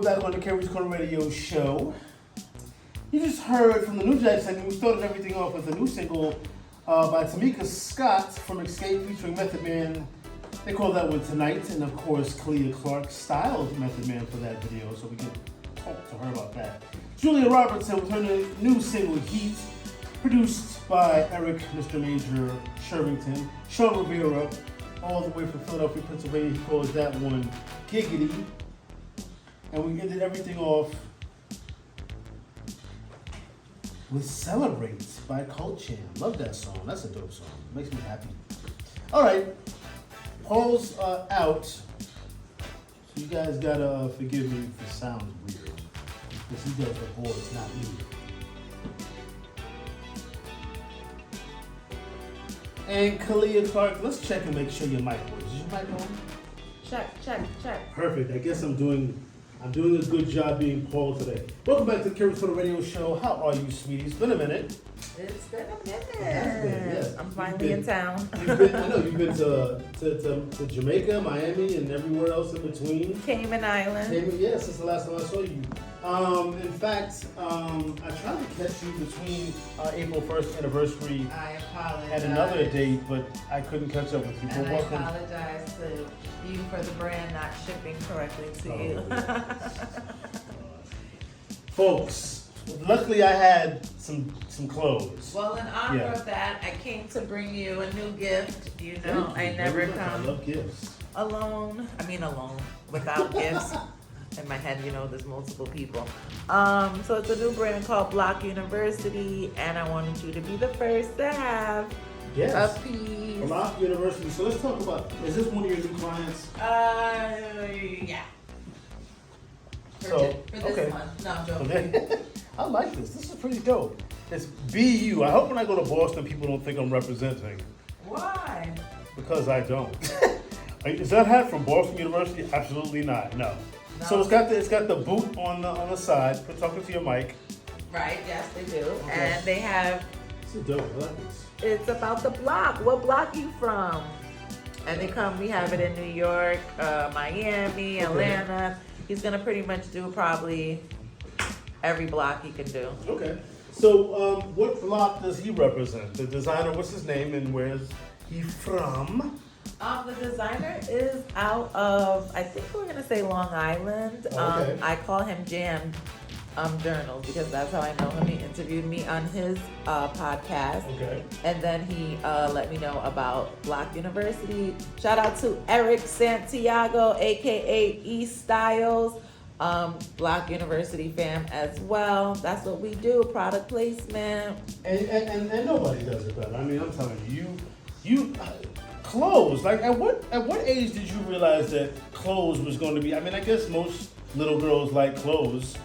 back on the Keri's Korner Radio show. You just heard from the New Jack segment. We started everything off with a new single by Tamika Scott from Escape featuring Method Man. They call that one Tonight, and of course Khaliah Clark styled Method Man for that video, so we can talk to her about that. Julia Robertson with her new single Heat, produced by Eric Mr. Major Shervington. Sean Rivera, all the way from Philadelphia, Pennsylvania, he calls that one Giggity. And we ended everything off with Celebrate by Colchan. Love that song. That's a dope song. Makes me happy. All right. Paul's out. So you guys gotta forgive me if it sounds weird. Because he does the boards, not me. And Khaliah Clark, let's check and make sure your mic works. Is your mic on? Check. Perfect. I guess I'm doing a good job being Paul today. Welcome back to the Keri's Korner Radio show. How are you, sweeties? It's been a minute. It's been a minute. It has been, yes. I'm finally in town. I know you've been to Jamaica, Miami, and everywhere else in between. Cayman Islands. Yes, since the last time I saw you. In fact, I tried to catch you between April 1st anniversary I apologize. at another date, but I couldn't catch up with you. And But I welcome. apologize to you for the brand not shipping correctly to you. Folks, luckily I had some clothes. Well, in honor of that, I came to bring you a new gift. You know, Thank you I never very much. I come love gifts. alone, without gifts. In my head, you know, there's multiple people. So it's a new brand called Block University, and I wanted you to be the first to have a piece. Block University. So let's talk about, is this one of your new clients? Yeah. For this one. No, I'm joking. Okay. I like this. This is pretty dope. It's BU. I hope when I go to Boston, people don't think I'm representing. Why? Because I don't. Is that hat from Boston University? Absolutely not. No. No. So it's got the boot on the side. We're talking to your mic. Right, yes they do. Okay. And they have, This is dope. I like this. it's about the block. What block you from? And we have it in New York, Miami, Atlanta. He's gonna pretty much do probably every block he can do. Okay. So what block does he represent? The designer, what's his name and where's he from? The designer is out of, I think we're gonna say Long Island. Okay. I call him Jam Journals because that's how I know him. He interviewed me on his podcast. Okay. And then he let me know about Block University. Shout out to Eric Santiago, aka E Styles, Block University fam as well. That's what we do, product placement. And nobody does it better. I mean, I'm telling you, clothes. Like at what age did you realize that clothes was going to be? I mean, I guess most little girls like clothes,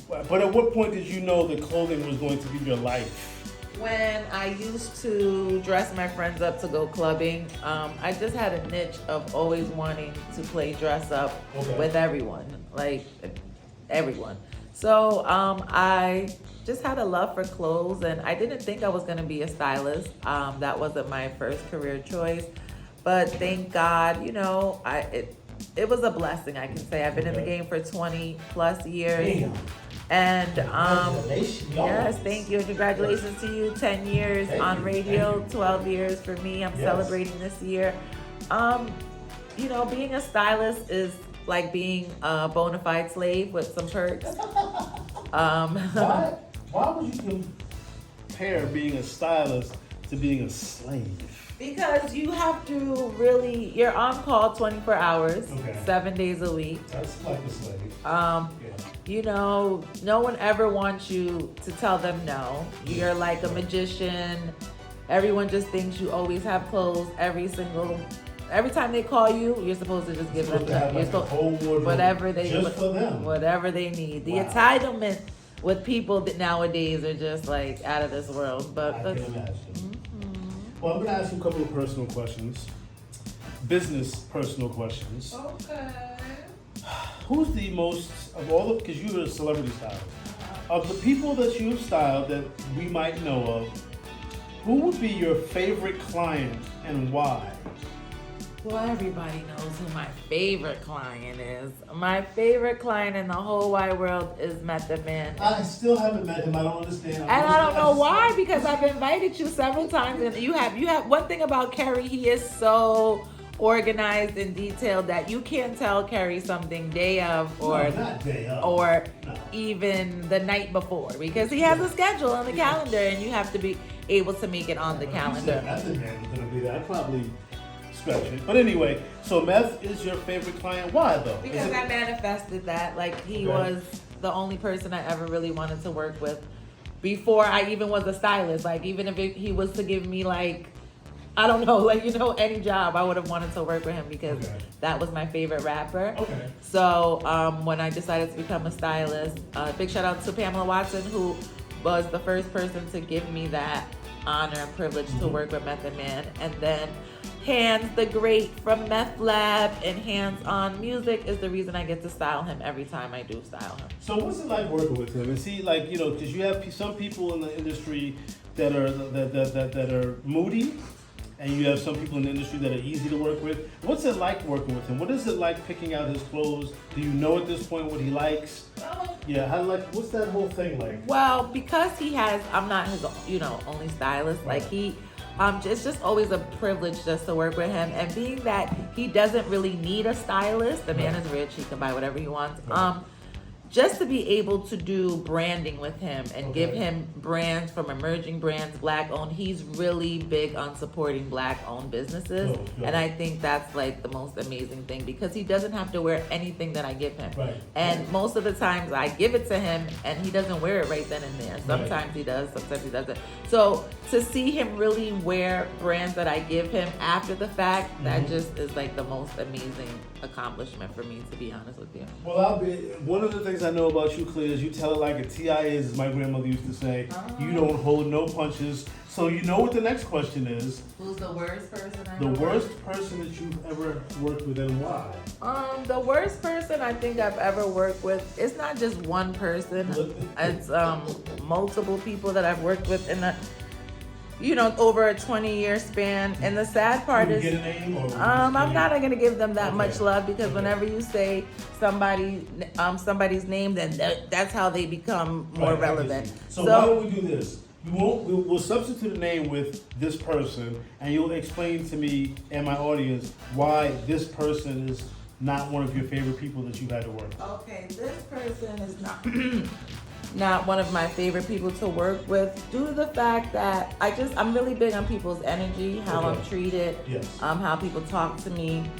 but at what point did you know that clothing was going to be your life? When I used to dress my friends up to go clubbing, I just had a niche of always wanting to play dress up with everyone, like everyone. So I just had a love for clothes, and I didn't think I was gonna be a stylist. That wasn't my first career choice, but thank God, you know, it was a blessing. I can say I've been in the game for 20 plus years. Damn. And Congratulations. yes, thank you. Congratulations to you. 10 years on radio, 12 years for me. I'm celebrating this year. You know, being a stylist is like being a bona fide slave with some perks. Why would you compare being a stylist to being a slave? Because you have to really, you're on call 24 hours, 7 days a week. That's like a slave. You know, no one ever wants you to tell them no. You're like a magician. Everyone just thinks you always have clothes every time they call you, you're supposed to just give them that. You're whatever they whatever they need. The entitlement with people that nowadays are just like out of this world. But I can imagine. Well, I'm going to ask you a couple of personal questions. Business personal questions. Okay. Who's the most, of all of, because you're a celebrity stylist, of the people that you've styled that we might know of, who would be your favorite client and why? Well, everybody knows who my favorite client is. My favorite client in the whole wide world is Method Man. I still haven't met him. I don't understand. And I don't know why, because I've invited you several times, and you have one thing about Keri, he is so organized and detailed that you can't tell Keri something day of or even the night before, because he has a schedule on the calendar and you have to be able to make it on the calendar. Method Man was gonna be there. I probably stretch it. But anyway, so Meth is your favorite client. Why though? Because I manifested that. Like, he was the only person I ever really wanted to work with before I even was a stylist. Like, even if he was to give me, like, I don't know, like, any job, I would have wanted to work with him because that was my favorite rapper. Okay. So when I decided to become a stylist, big shout out to Pamela Watson, who was the first person to give me that honor and privilege to work with Method Man. And then Hands the Great from Meth Lab and Hands on Music is the reason I get to style him every time I do style him. So what's it like working with him? Is he like, because you have some people in the industry that are moody, and you have some people in the industry that are easy to work with. What's it like working with him? What is it like picking out his clothes? Do you know at this point what he likes? What's that whole thing like? Well, because I'm not his, only stylist. Like, it's just always a privilege just to work with him. And being that he doesn't really need a stylist, the man is rich, he can buy whatever he wants. Just to be able to do branding with him and give him brands from emerging brands, black owned. He's really big on supporting black owned businesses. And I think that's like the most amazing thing, because he doesn't have to wear anything that I give him. And most of the times I give it to him and he doesn't wear it right then and there. Sometimes he does, sometimes he doesn't. So to see him really wear brands that I give him after the fact, that just is like the most amazing accomplishment for me, to be honest with you. Well, one of the things I know about you, Khaliah, is you tell it like a TI is, as my grandmother used to say. You don't hold no punches. So you know what the next question is. Who's the worst person The worst person that you've ever worked with, and why? The worst person I think I've ever worked with, it's not just one person. It's multiple people that I've worked with in over a 20-year span. And the sad part is, get a name, or I'm not going to give them that much love, because whenever you say somebody's name, then that's how they become more relevant. So why don't we do this? We'll substitute a name with this person, and you'll explain to me and my audience why this person is not one of your favorite people that you had to work with. Okay, this person is not one of my favorite people to work with, due to the fact that I'm really big on people's energy, how I'm treated, how people talk to me.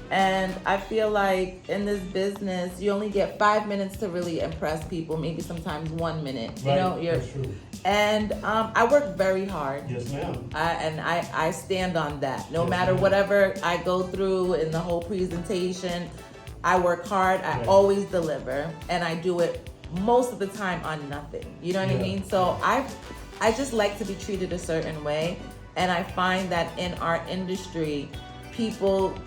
And I feel like in this business, you only get 5 minutes to really impress people, maybe sometimes 1 minute. That's true. And I work very hard. Yes, ma'am. I stand on that. No matter whatever I go through in the whole presentation, I work hard. I always deliver, and I do it most of the time on nothing. You know what I mean? So I just like to be treated a certain way, and I find that in our industry, people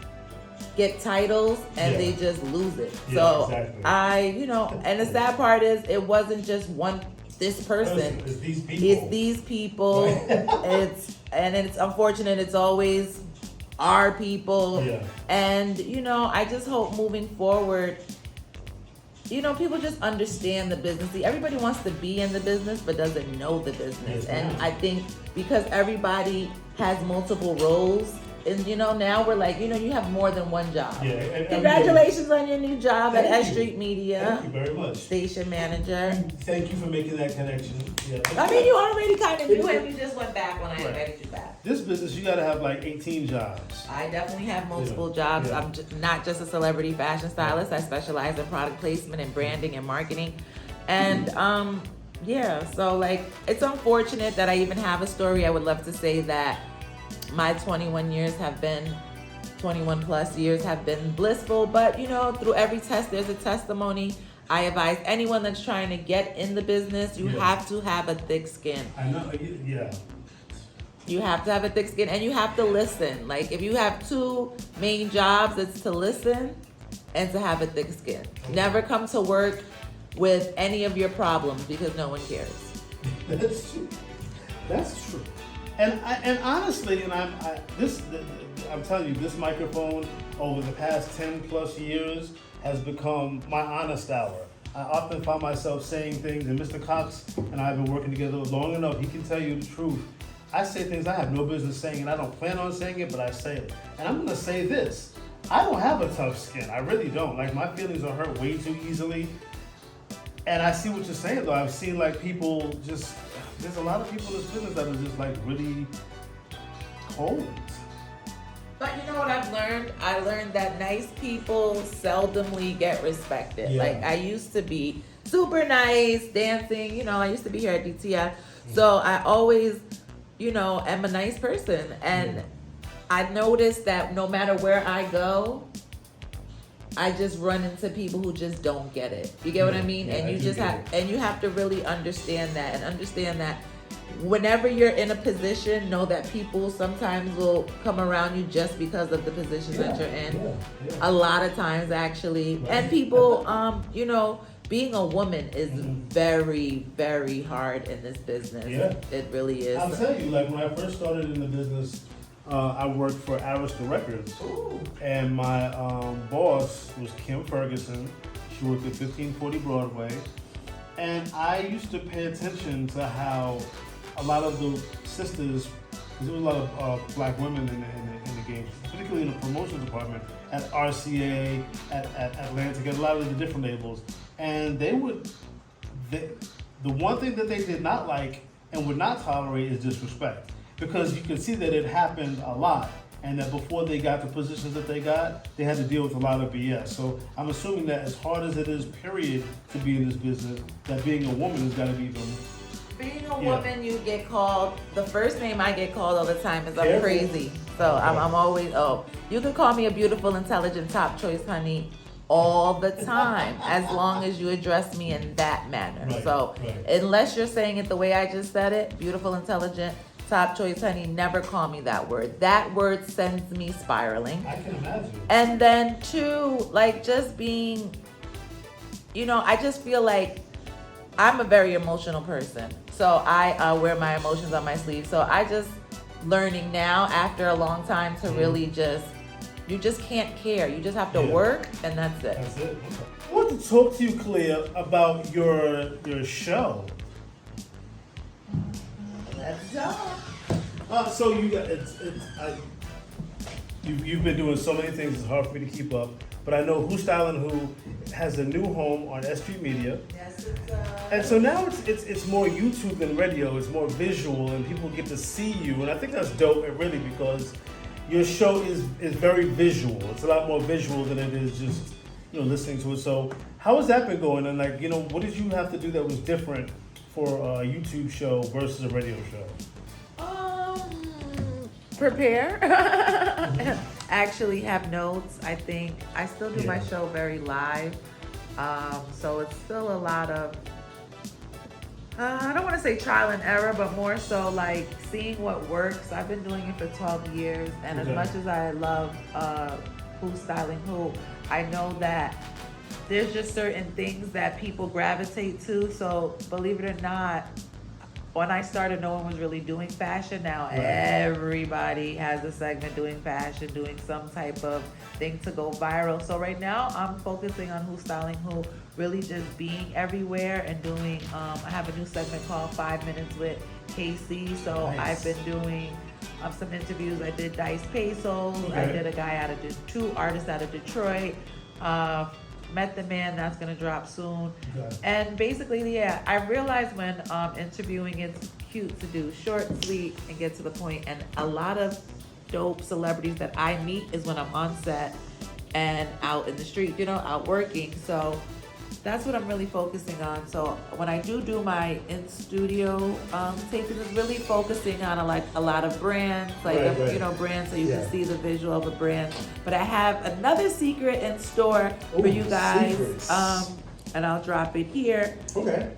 get titles and they just lose it. And the sad part is, it wasn't just this person. It's these people. It's these people. It's unfortunate. It's always our people. And I just hope moving forward, people just understand the business. See, everybody wants to be in the business but doesn't know the business. And I think because everybody has multiple roles, and now we're like, you have more than one job. Congratulations on your new job at S Street Media. Thank you very much. Station manager. Thank you for making that connection. I mean, you already kind of knew him. You just went back when I invited you back. This business, you got to have like 18 jobs. I definitely have multiple jobs. I'm not just a celebrity fashion stylist. I specialize in product placement and branding and marketing. And so like, it's unfortunate that I even have a story. I would love to say that my 21 plus years have been blissful, but through every test, there's a testimony. I advise anyone that's trying to get in the business, you have to have a thick skin. I know, You have to have a thick skin, and you have to listen. Like, if you have two main jobs, it's to listen and to have a thick skin. Never come to work with any of your problems, because no one cares. That's true. And honestly, and I'm telling you, this microphone over the past 10 plus years has become my honest hour. I often find myself saying things, and Mr. Cox and I have been working together long enough, he can tell you the truth. I say things I have no business saying, and I don't plan on saying it, but I say it. And I'm gonna say this, I don't have a tough skin, I really don't. Like, my feelings are hurt way too easily. And I see what you're saying though, I've seen like people just, there's a lot of people in this business that are just like really cold. But you know what I've learned? I learned that nice people seldomly get respected. Yeah. Like, I used to be super nice, dancing, you know, I used to be here at DTF. So I always, you know, am a nice person. And I noticed that no matter where I go, I just run into people who just don't get it. You get what I mean? Yeah, and you I do just get have, and you have to really understand that, and understand that whenever you're in a position, know that people sometimes will come around you just because of the position that you're in. A lot of times, actually. Right. And people, you know, being a woman is very, very hard in this business. Yeah. It really is. I'll tell you, like when I first started in the business, I worked for Arista Records. Ooh. And my boss was Kim Ferguson. She worked at 1540 Broadway. And I used to pay attention to how a lot of the sisters, because there was a lot of black women in the game, particularly in the promotion department, at RCA, at Atlantic, at a lot of the different labels. And the one thing that they did not like and would not tolerate is disrespect. Because you can see that it happened a lot, and that before they got the positions that they got, they had to deal with a lot of BS. So I'm assuming that as hard as it is, period, to be in this business, that being a woman has got to be even. Being a woman, you get called, the first name I get called all the time is I'm Careful. crazy. So I'm always, you can call me a beautiful, intelligent, top choice, honey, all the time, as long as you address me in that manner. Right, So right. unless you're saying it the way I just said it, beautiful, intelligent, top choice, honey, never call me that word. That word sends me spiraling. I can imagine. And then two, like just being, you know, I just feel like I'm a very emotional person. So I wear my emotions on my sleeve. So I just learning now after a long time to really just, you just can't care. You just have to work, and that's it. That's it. Okay. I want to talk to you, Khaliah, about your show. Let's go. So you got you've been doing so many things. It's hard for me to keep up. But I know Who Styling Who has a new home on S Street Media. Yes, And so now it's more YouTube than radio. It's more visual, and people get to see you. And I think that's dope, really, because your show is very visual. It's a lot more visual than it is just listening to it. So how has that been going? And like what did you have to do that was different for a YouTube show versus a radio show? Prepare. Actually have notes. I think I still do my show very live. So it's still a lot of, I don't want to say trial and error, but more so like seeing what works. I've been doing it for 12 years. And as much as I love Who's Styling Who, I know that there's just certain things that people gravitate to. So believe it or not, when I started, no one was really doing fashion. Now everybody has a segment doing fashion, doing some type of thing to go viral. So right now I'm focusing on Who's Styling Who, really just being everywhere and doing, I have a new segment called 5 Minutes with KC. So I've been doing some interviews. I did Dice Pesos. I did a guy two artists out of Detroit. Met the Man, that's gonna drop soon. And basically, I realized when interviewing, it's cute to do short, sweet, and get to the point. And a lot of dope celebrities that I meet is when I'm on set and out in the street, out working. So that's what I'm really focusing on. So when I do my in-studio taping, it's really focusing on a lot of brands, brands, so you can see the visual of a brand. But I have another secret in store for you guys, and I'll drop it here. Okay.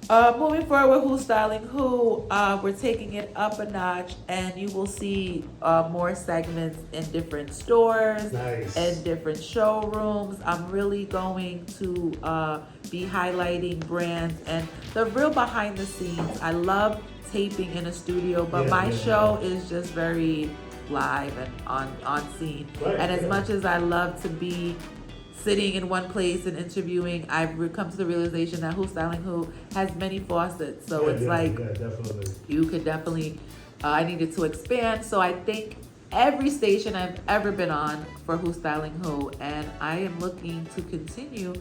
Moving forward with Who's Styling Who, we're taking it up a notch, and you will see more segments in different stores and different showrooms. I'm really going to be highlighting brands and the real behind the scenes. I love taping in a studio, but my show is just very live and on scene. Right, And as yeah. much as I love to be sitting in one place and interviewing, I've come to the realization that Who's Styling Who has many faucets. So it's like, definitely. you could definitely, I needed to expand. So I think every station I've ever been on for Who's Styling Who, and I am looking to continue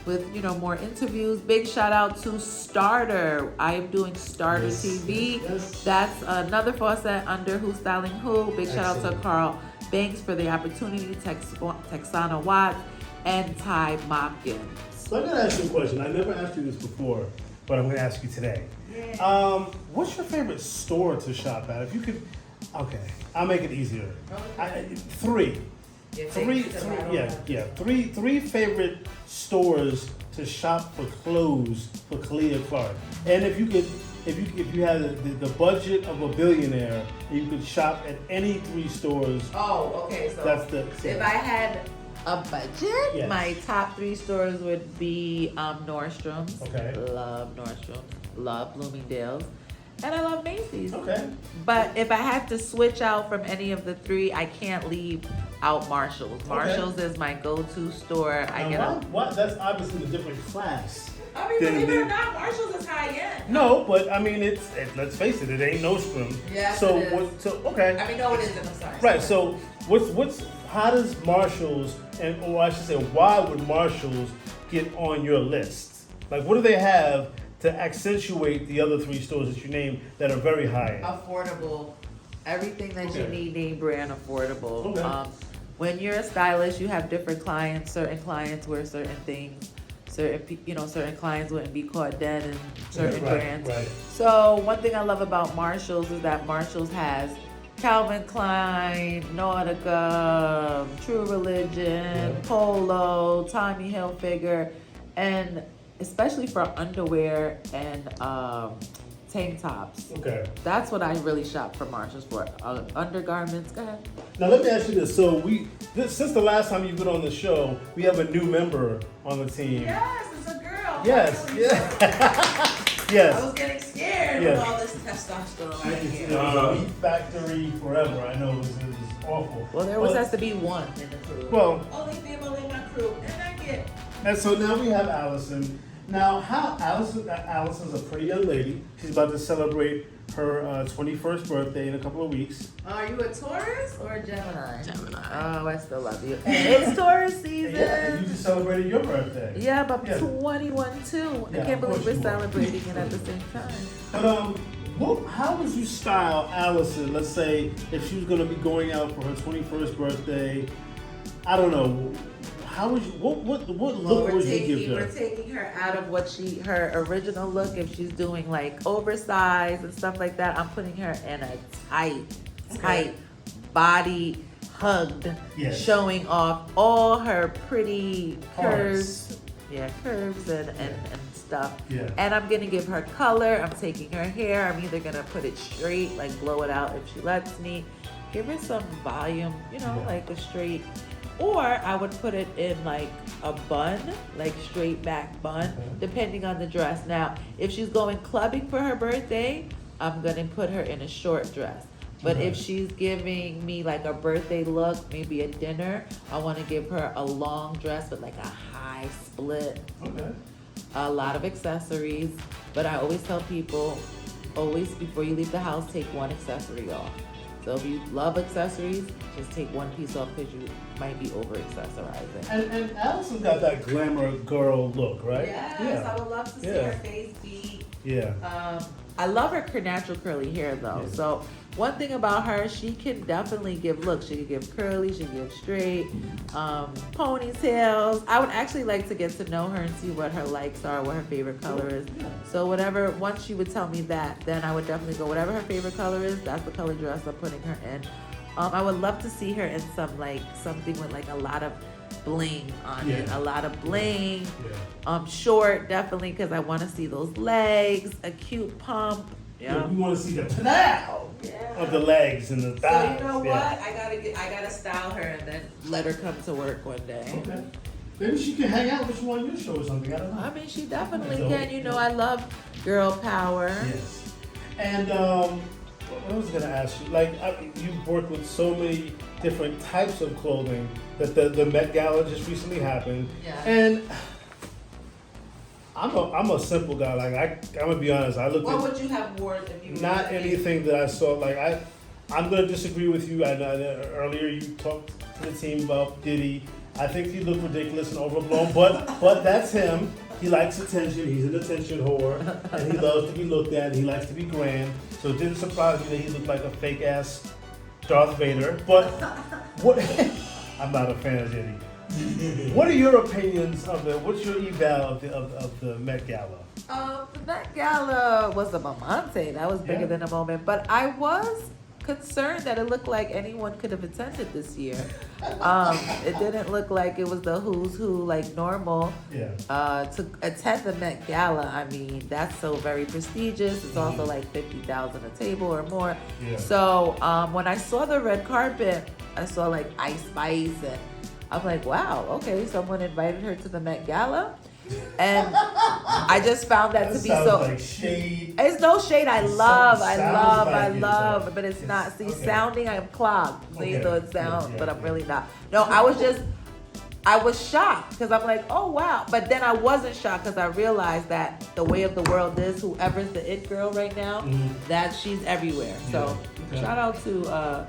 with, you know, more interviews. Big shout out to Starter. I am doing Starter TV. Yes. That's another faucet under Who's Styling Who. Big shout out to Excellent. Carl Banks for the opportunity, Texana Watts, and Ty Mopkins. So I'm gonna ask you a question. I never asked you this before, but I'm gonna ask you today. What's your favorite store to shop at? If you could, okay, I'll make it easier. Three favorite stores to shop for clothes for Khaliah Clark. And if you had the budget of a billionaire, you could shop at any 3 stores. Oh, okay. So That's if I had a budget, Yes. my top 3 stores would be Nordstrom's. Okay. Love Nordstrom's. Love Bloomingdale's. And I love Macy's. Okay. But if I had to switch out from any of the 3, I can't leave out Marshalls. Marshalls is my go-to store. Why? That's obviously a different class. I mean, Then- believe it or then- not, Marshalls is high end. No, but I mean, let's face it, it ain't Nordstrom. Yes, So it is. okay. I mean, no, it isn't. I'm sorry. Right. So how does Marshalls or I should say, why would Marshalls get on your list? Like, what do they have to accentuate the other 3 stores that you named that are very high end? Affordable. Everything that you Okay. need, name brand, affordable. Okay. When you're a stylist, you have different clients. Certain clients wear certain things. Certain clients wouldn't be caught dead in certain brands. Right. So one thing I love about Marshalls is that Marshalls has Calvin Klein, Nautica, True Religion, Polo, Tommy Hilfiger, and especially for underwear and tank tops. Okay. That's what I really shop for Marshalls for. Undergarments. Go ahead. Now let me ask you this. So since the last time you've been on the show, we have a new member on the team. Yes, it's a girl. Yes. I Yes. was getting scared Yes. with all this testosterone right here. Meat Factory forever. I know this is awful. Well, there always has to be one in the crew. Well, only female in my crew, and I get. and so now we have Allison. Now, Allison's a pretty young lady. She's about to celebrate her 21st birthday in a couple of weeks. Are you a Taurus or a Gemini? Gemini. Oh, I still love you. It's Taurus season. Yeah, and you just celebrated your birthday. Yeah, but Yeah. 21 too. Yeah, I can't of course believe we're you are. celebrating it at the same time. But how would you style Allison? Let's say if she was going to be going out for her 21st birthday. I don't know. How would you? What look would you give We're her? taking her out of her original look. If she's doing like oversized and stuff like that, I'm putting her in a tight body, hugged, Yes. showing off all her pretty Parts. curves. Yeah, curves and stuff. Yeah. And I'm gonna give her color. I'm taking her hair. I'm either gonna put it straight, like blow it out if she lets me. Give her some volume, Yeah. like a straight. Or I would put it in like a bun, like straight back bun, depending on the dress. Now, if she's going clubbing for her birthday, I'm gonna put her in a short dress. But if she's giving me like a birthday look, maybe a dinner, I wanna give her a long dress with like a high split, Okay. a lot of accessories. But I always tell people, always before you leave the house, take one accessory off. So if you love accessories, just take one piece off because you might be over accessorizing. And Allison got that glamour girl look, right? Yes, I would love to see her face beat. Yeah. I love her natural curly hair though. Yeah. So one thing about her, she can definitely give looks. She can give curly, she can give straight, ponytails. I would actually like to get to know her and see what her likes are, what her favorite color is. Yeah. So once she would tell me that, then I would definitely go, whatever her favorite color is, that's the color dress I'm putting her in. I would love to see her in something with like a lot of bling on it, Yeah. a lot of bling. Yeah. Short, definitely, because I want to see those legs, a cute pump. Yeah. We want to see the plow of the legs and the thighs. So you know what? I gotta style her and then let her come to work one day. Okay. Maybe she can hang out with you on your show or something. I don't know. I mean, she definitely So- can. I love girl power. Yes. And I was gonna ask you, like, you've worked with so many different types of clothing that the Met Gala just recently happened, Yeah. and I'm a simple guy. Like I'm gonna be honest. I looked What at would you have worn if you were not looking? anything that I saw. Like I'm gonna disagree with you. I know earlier you talked to the team about Diddy. I think he looked ridiculous and overblown, but that's him. He likes attention. He's an attention whore, and he loves to be looked at. And he likes to be grand. So it didn't surprise me that he looked like a fake ass Darth Vader. But what? I'm not a fan of Diddy. What are your opinions of the? What's your eval of the Met Gala? The Met Gala was a mamante. That was bigger Yeah. than a moment. But I was concerned that it looked like anyone could have attended this year. It didn't look like it was the who's who like normal. Yeah. To attend the Met Gala, I mean, that's so very prestigious. It's also like 50,000 a table or more. Yeah. So when I saw the red carpet, I saw like Ice Spice, and I'm like, wow, okay, someone invited her to the Met Gala. And I just found that to be sounds so. like shade. It's no shade. I love, like but it's not. See, okay. sounding, I'm clogged. See, Okay. so it sounds, Yeah, but I'm yeah. really not. No, I was shocked because I'm like, oh wow. But then I wasn't shocked because I realized that the way of the world is whoever's the it girl right now, that she's everywhere. So Okay. shout out to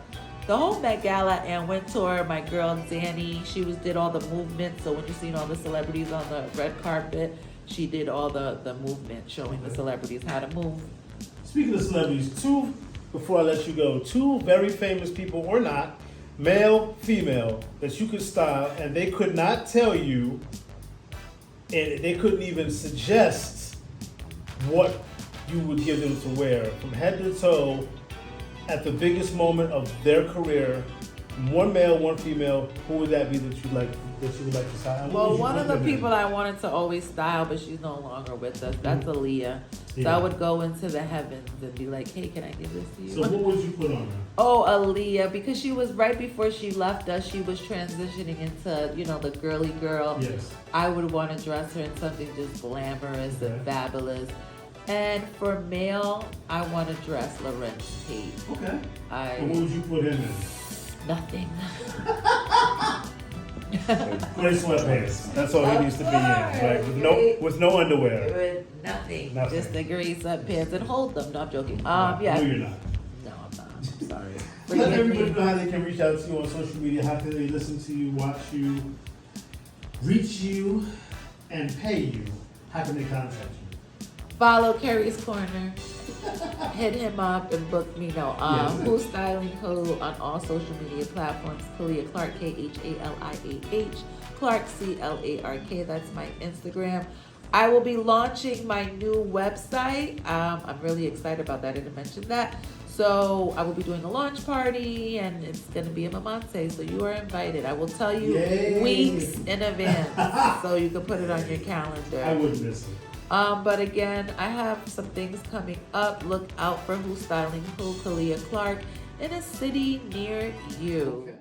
the whole Met Gala and Wintour, my girl Danny. She did all the movements. So when you seen all the celebrities on the red carpet, she did all the movement, showing the celebrities how to move. Speaking of celebrities, before I let you go, two very famous people or not, male, female, that you could style, and they could not tell you, and they couldn't even suggest what you would give them to wear from head to toe at the biggest moment of their career. One male, one female. Who would that be that you would like to style? And what Well, would you one put of the them in? people I wanted to always style, but she's no longer with us. That's Khaliah. So Yeah. I would go into the heavens and be like, "Hey, can I give this to you?" So what would you put on her? Oh, Aaliyah, because she was right before she left us. She was transitioning into, the girly girl. Yes. I would want to dress her in something just glamorous and fabulous. And for male, I want to dress Lorenz Tate. Okay. And what would you put him in? Nothing. Gray sweatpants. That's all he needs to be in, right? With no underwear. With nothing. Nothing. Just the gray sweatpants and hold them. No, I'm joking. No, Yeah. you're not. No, I'm not. I'm sorry. Let Forgive everybody me. know how they can reach out to you on social media. How can they listen to you, watch you, reach you, and pay you? How can they contact you? Follow Keri's Korner. Hit him up and book me. No, Yes. Who's Styling Who on all social media platforms. Khaliah Clark, Khaliah, Clark, CLARK. That's my Instagram. I will be launching my new website. I'm really excited about that. I didn't mention that. So I will be doing a launch party, and it's going to be a mamante. So you are invited. I will tell you Yay. weeks in advance, so you can put it on your calendar. I wouldn't miss it. But again, I have some things coming up. Look out for Who's Styling Who, Khaliah Clark, in a city near you. Okay.